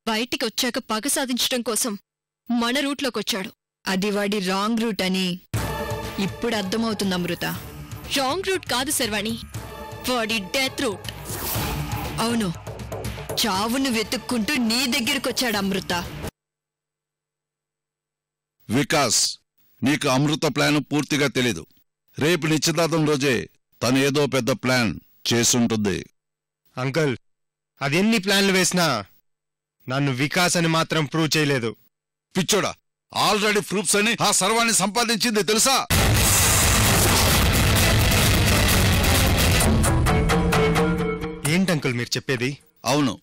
బయటికి వచ్చాక పగ సాధించడం కోసం మన రూట్లోకొచ్చాడు. అది వాడి రాంగ్ రూట్ అని ఇప్పుడు అర్థమవుతుంది అమృత. రాంగ్ రూట్ కాదు శర్వాణి, వాడి డెత్ రూట్. అవును, చావును వెతుక్కుంటూ నీ దగ్గరకొచ్చాడు అమృత. వికాస్, నీకు అమృత ప్లాన్ పూర్తిగా తెలీదు. రేపు నిశ్చితార్థం రోజే తను ఏదో పెద్ద ప్లాన్ చేసుంటుంది. అంకుల్, అదెన్ని ప్లాన్లు వేసినా నన్ను వికాస్ అని మాత్రం ప్రూవ్ చేయలేదు. పిచ్చోడా, ఆల్రెడీ ప్రూఫ్స్ అని ఆ సర్వాన్ని సంపాదించింది తెలుసా? ఏంటంకుల్ మీరు చెప్పేది? అవును,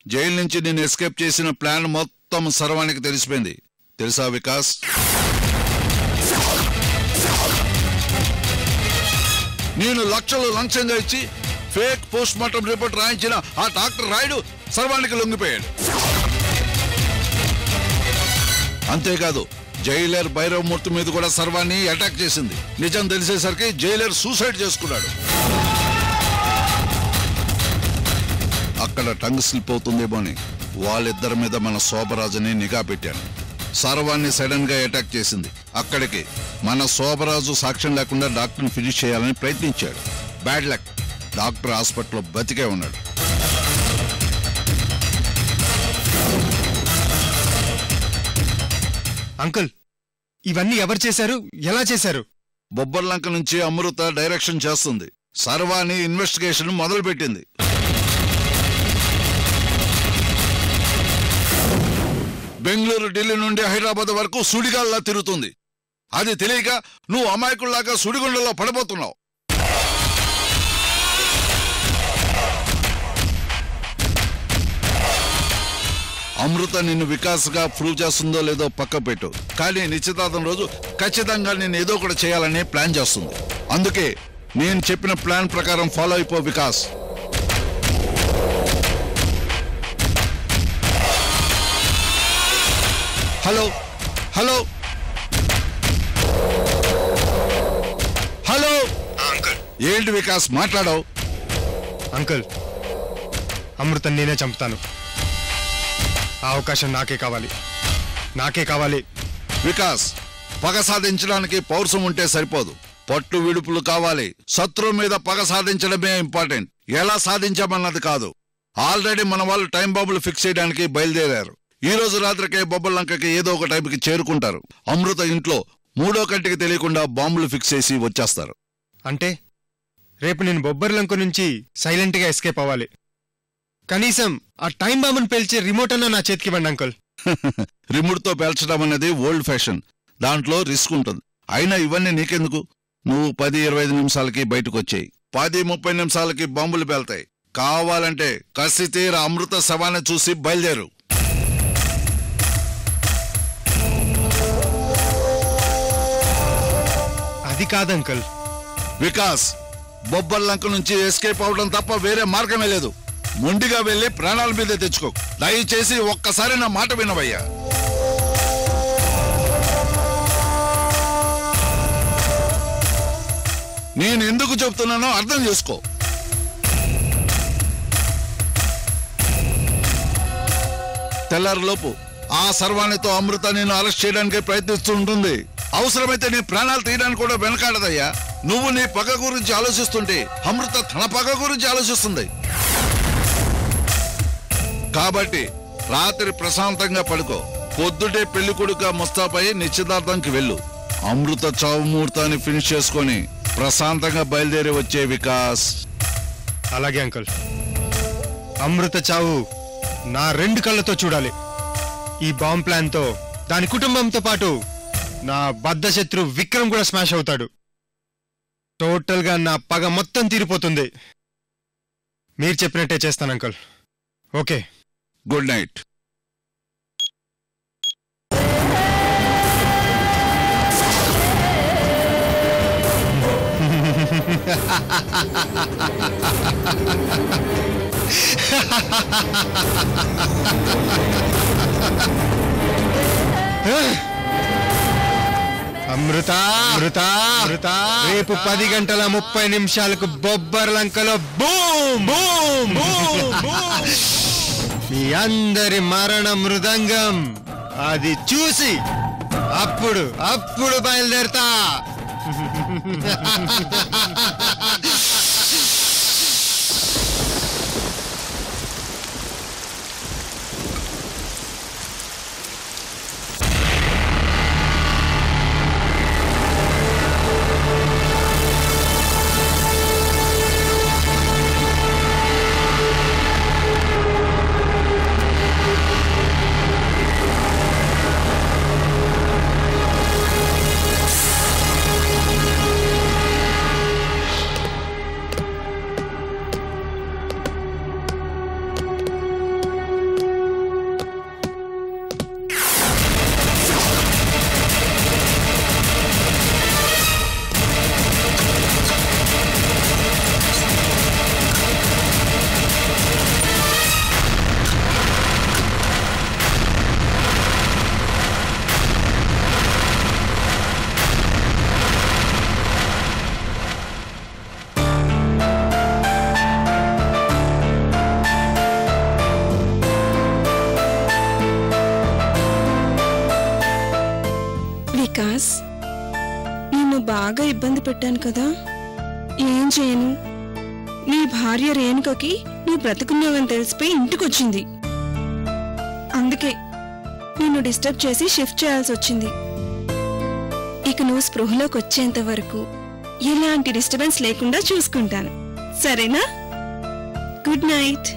జైలు నుంచి నేను ఎస్కేప్ చేసిన ప్లాన్ మొత్తం సర్వానికి తెలిసిపోయింది తెలుసా వికాస్? నేను లక్షలు లంచంగా ఇచ్చి ఫేక్ పోస్ట్ మార్టం రిపోర్ట్ రాయించిన ఆ డాక్టర్ రాయుడు సర్వానికి లొంగిపోయాడు. అంతేకాదు, జైలర్ భైరవమూర్తి మీద కూడా సర్వాన్ని అటాక్ చేసింది. నిజం తెలిసేసరికి జైలర్ సూసైడ్ చేసుకున్నాడు. అక్కడ టంగ్ స్లిప్ అవుతుందేమోని వాళ్ళిద్దరి మీద మన శోభరాజుని నిఘా పెట్టాను. సర్వాన్ని సడన్ గా అటాక్ చేసింది. అక్కడికి మన శోభరాజు సాక్ష్యం లేకుండా డాక్టర్ని ఫినిష్ చేయాలని ప్రయత్నించాడు. బ్యాడ్ లక్, డాక్టర్ హాస్పిటల్లో బతికే ఉన్నాడు. అంకుల్, ఇవన్నీ ఎవరు చేశారు, ఎలా చేశారు? బొబ్బర్లంక నుంచి అమృత డైరెక్షన్ చేస్తుంది. సర్వాణి ఇన్వెస్టిగేషన్ మొదలుపెట్టింది. బెంగళూరు, ఢిల్లీ నుండి హైదరాబాద్ వరకు సుడిగాల్లా తిరుగుతుంది. అది తెలియక నువ్వు అమాయకుల్లాగా సుడిగుండలో పడిపోతున్నావు. అమృత నిన్ను వికాస్గా ప్రూవ్ చేస్తుందో లేదో పక్క పెట్టు, కానీ నిశ్చితార్థం రోజు ఖచ్చితంగా నేను ఏదో ఒకటి చేయాలని ప్లాన్ చేస్తుంది. అందుకే నేను చెప్పిన ప్లాన్ ప్రకారం ఫాలో అయిపో వికాస్. హలో హలో హలో, ఏంటి వికాస్ మాట్లాడవు? అంకుల్, అమృతం నేనే చంపుతాను. ఆ అవకాశం నాకే కావాలి, నాకే కావాలి. వికాస్, పగ సాధించడానికి పౌరుషం ఉంటే సరిపోదు, పట్టు విడుపులు కావాలి. శత్రువు మీద పగ సాధించడమే ఇంపార్టెంట్, ఎలా సాధించామన్నది కాదు. ఆల్రెడీ మన వాళ్ళు టైం బాంబులు ఫిక్స్ చేయడానికి బయలుదేరారు. ఈ రోజు రాత్రికే బొబ్బర్లంకకి ఏదో ఒక టైంకి చేరుకుంటారు. అమృత ఇంట్లో మూడో కంటికి తెలియకుండా బాంబులు ఫిక్స్ చేసి వచ్చేస్తారు. అంటే రేపు నేను బొబ్బర్లంక నుంచి సైలెంట్గా ఎస్కేప్ అవ్వాలి. కనీసం ఆ టైం బాంబును పేల్చే రిమోట్ అన్నా నా చేతికి ఇవ్వండి అంకుల్. రిమోట్తో పేల్చడం అనేది ఓల్డ్ ఫ్యాషన్, దాంట్లో రిస్క్ ఉంటుంది. అయినా ఇవన్నీ నీకెందుకు? నువ్వు 10-25 నిమిషాలకి బయటకు వచ్చాయి, 10-30 నిమిషాలకి బాంబులు పేల్తాయి. కావాలంటే కసి తీర అమృత శవాన్ని చూసి బయలుదేరు. అది కాదంకుల్. వికాస్, బొబ్బర్లంక నుంచి ఎస్కేప్ అవడం తప్ప వేరే మార్గమే లేదు. మొండిగా వెళ్లి ప్రాణాల మీదే తెచ్చుకో. దయచేసి ఒక్కసారి నా మాట వినవయ్యా. నేను ఎందుకు చెప్తున్నానో అర్థం చేసుకో. తెల్లారిలోపు ఆ సర్వాణితో అమృత నేను అరెస్ట్ చేయడానికి ప్రయత్నిస్తూ ఉంటుంది. అవసరమైతే నీ ప్రాణాలు తీయడానికి కూడా వెనకాడదయ్యా. నువ్వు నీ పగ గురించి ఆలోచిస్తుంటే అమృత తన పగ గురించి ఆలోచిస్తుంది. కాబట్టి రాత్రి ప్రశాంతంగా పడుకో. పొద్దుటే పెళ్లి కొడుక ముస్తాపై నిశ్చితార్థంకి వెళ్ళు. అమృత చావు ముహూర్తాన్ని ఫినిష్ చేసుకొని ప్రశాంతంగా బయలుదేరి వచ్చే వికాస్. అలాగే అంకుల్, అమృత చావు నా 2 కళ్ళతో చూడాలి. ఈ బాంబ్ ప్లాన్తో దాని కుటుంబంతో పాటు నా బద్ధశత్రు విక్రమ్ కూడా స్మాష్ అవుతాడు. టోటల్గా నా పగ మొత్తం తీరిపోతుంది. మీరు చెప్పినట్టే చేస్తాను uncle. Okay, good night. Amrita Amrita Amrita, రేపు 10:30 బొబ్బర్లంకలో బూమ్ బూమ్ బూమ్. మీ మీ అందరి మరణ మృదంగం అది చూసి అప్పుడు అప్పుడు బయలుదేరతా. వికాస్, నిన్ను బాగా ఇబ్బంది పెట్టాను కదా. ఏం చేయను, నీ భార్య రేణుకకి నువ్వు బ్రతుకున్నావని తెలిసిపోయి ఇంటికొచ్చింది. అందుకే నిన్ను డిస్టర్బ్ చేసి షిఫ్ట్ చేయాల్సి వచ్చింది. ఇక నువ్వు స్పృహలోకి వచ్చేంత వరకు ఎలాంటి డిస్టర్బెన్స్ లేకుండా చూసుకుంటాను, సరేనా? Good night.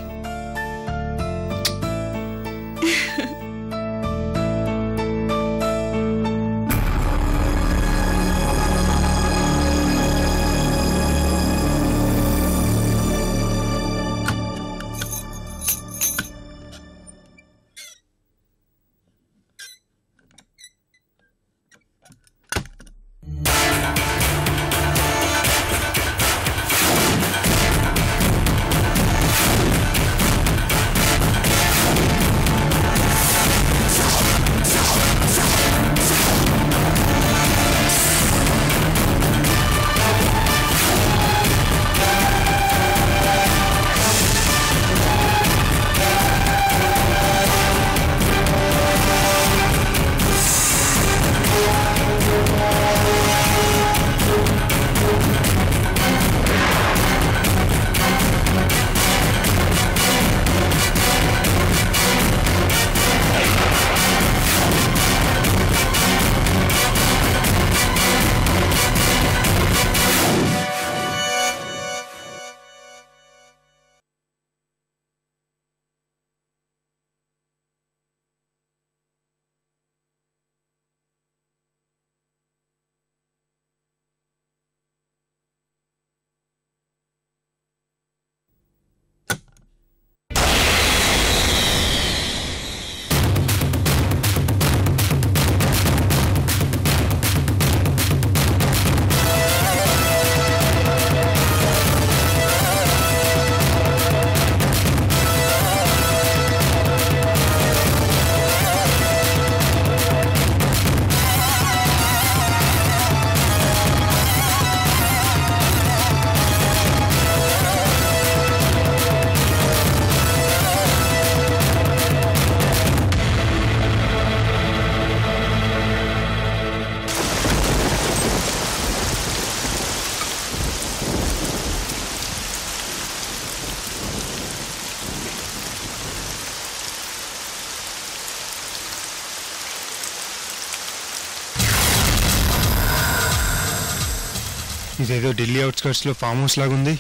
ఇదేదో ఢిల్లీ అవుట్స్కర్ట్స్ లో ఫామ్ హౌస్ లాగుంది.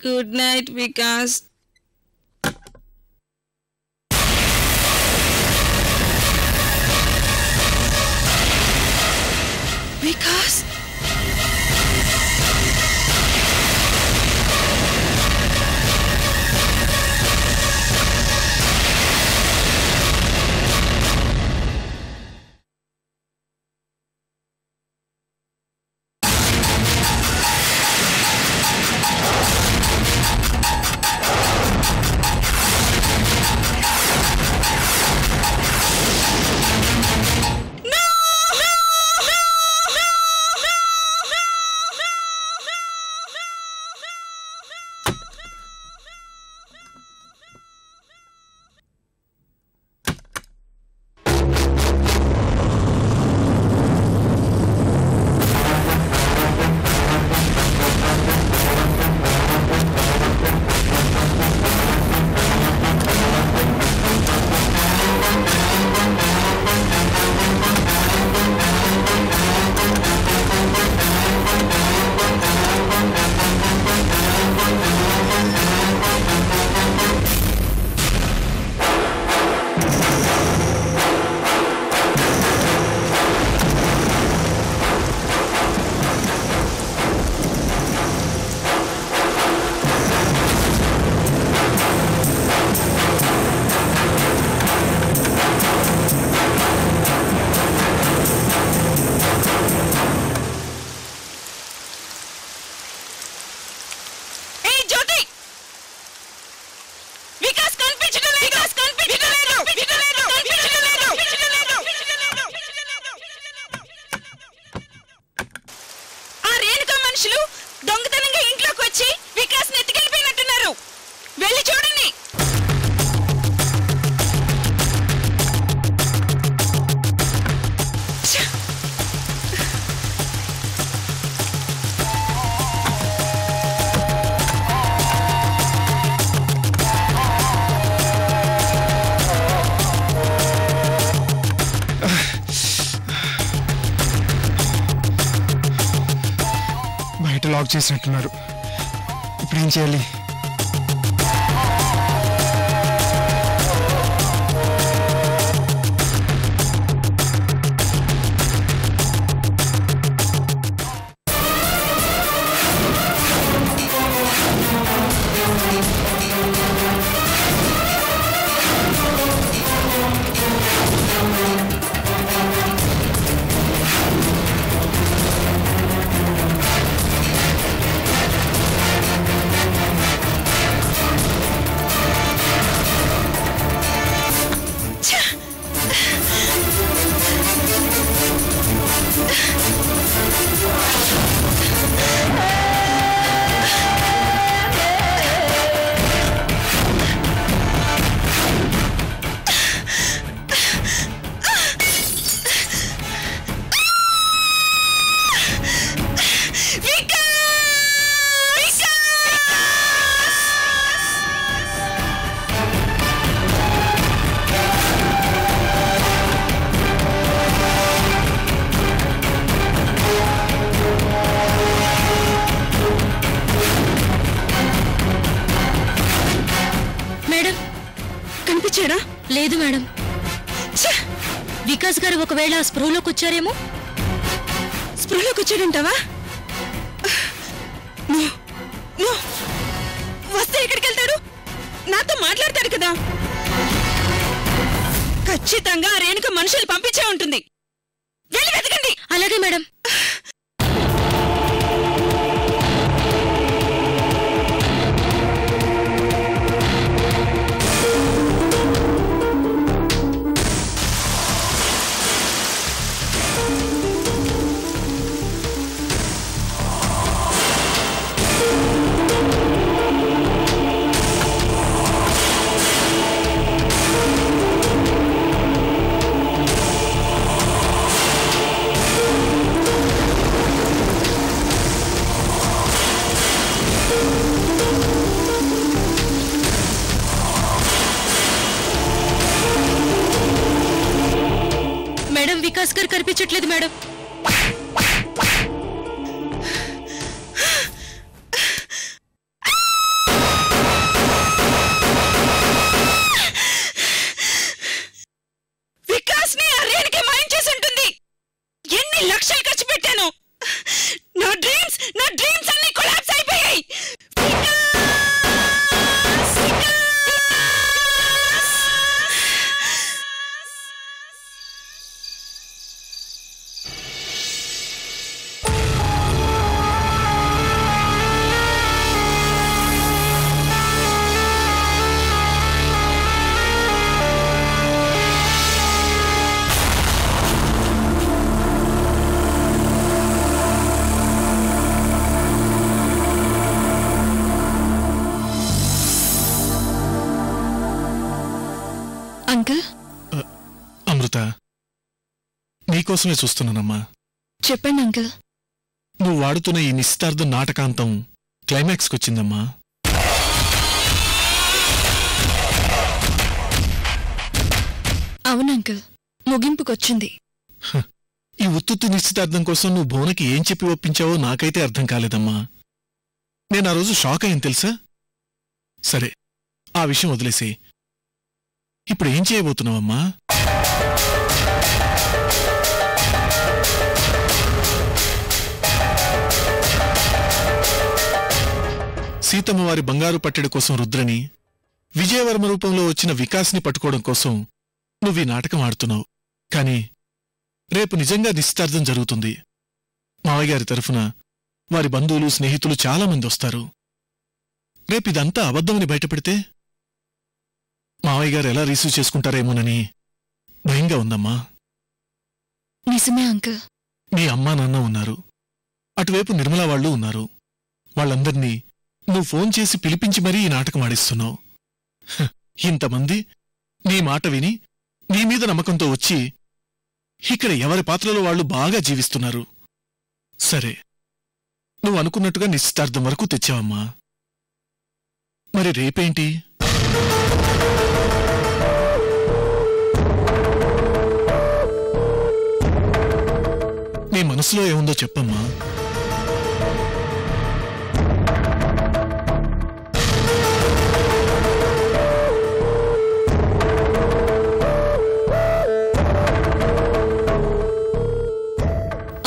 Good night Vikas. వికాస్ దొంగతనంగా ఇంట్లోకి వచ్చి వికాస్ నెత్తికెళ్ళిపోయినట్టున్నారు. వెళ్ళి చూడండి. బయట లాక్ చేసినట్టున్నారు. ఇప్పుడు ఏం చేయాలి? లేదు మేడం. వికాస్ గారు ఒకవేళ స్పృహలోకి వచ్చారేమో. స్పృహలోకి వచ్చాడంటావా? వస్తే ఎక్కడికి వెళ్తాడు? నాతో మాట్లాడతాడు కదా. ఖచ్చితంగా రేణుక మనుషులు పంపించే ఉంటుంది. వెళ్ళి వెతకండి. అలాగే మేడం. వికాస్ గారు కనిపించట్లేదు మేడం. అంకుల్? అమృత, నీకోసమే చూస్తున్నానమ్మా. చెప్పండి అంకుల్. నువ్వు వాడుతున్న ఈ నిశ్చితార్థం నాటకాంతం క్లైమాక్స్కి వచ్చిందమ్మా. అవును అంకుల్, ముగింపుకొచ్చింది. ఈ ఉత్తుత్తు నిశ్చితార్థం కోసం నువ్వు భువనకి ఏం చెప్పి ఒప్పించావో నాకైతే అర్థం కాలేదమ్మా. నేను ఆ రోజు షాక్ అయ్యాను తెలుసా. సరే, ఆ విషయం వదిలేసి ఇప్పుడు ఏం చేయబోతున్నావమ్మా? సీతమ్మ వారి బంగారు పట్టెడు కోసం రుద్రని, విజయవర్మ రూపంలో వచ్చిన వికాస్ని పట్టుకోవడం కోసం నువ్వీ నాటకం ఆడుతున్నావు. కాని రేపు నిజంగా నిశ్చితార్థం జరుగుతుంది. మావయ్యగారి తరఫున వారి బంధువులు, స్నేహితులు చాలామంది వస్తారు. రేపిదంతా అబద్ధమని బయటపెడితే మావయ్యగారు ఎలా రిసీవ్ చేసుకుంటారేమోనని భయంగా ఉందమ్మా. నిజమే అంకుల్. మీ అమ్మా నాన్న ఉన్నారు, అటువైపు నిర్మలా వాళ్ళు ఉన్నారు. వాళ్ళందర్నీ నువ్వు ఫోన్ చేసి పిలిపించి మరీ ఈ నాటకం ఆడిస్తున్నావు. ఇంతమంది నీ మాట విని నీ మీద నమ్మకంతో వచ్చి ఇక్కడ ఎవరి పాత్రలో వాళ్ళు బాగా జీవిస్తున్నారు. సరే, నువ్వు అనుకున్నట్టుగా నిశ్చితార్థం వరకు తెచ్చావమ్మా. మరి రేపేంటి? నీ మనసులో ఏముందో చెప్పమ్మా.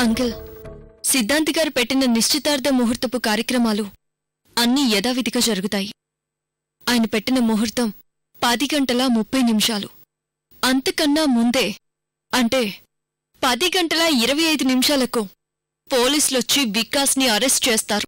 అంకుల్, సిద్ధాంతి గారు పెట్టిన నిశ్చితార్థ ముహూర్తపు కార్యక్రమాలు అన్నీ యథావిధిగా జరుగుతాయి. ఆయన పెట్టిన ముహూర్తం 10:30 అంతకన్నా ముందే, అంటే 10:25 పోలీసులొచ్చి వికాస్ని అరెస్ట్ చేస్తారు.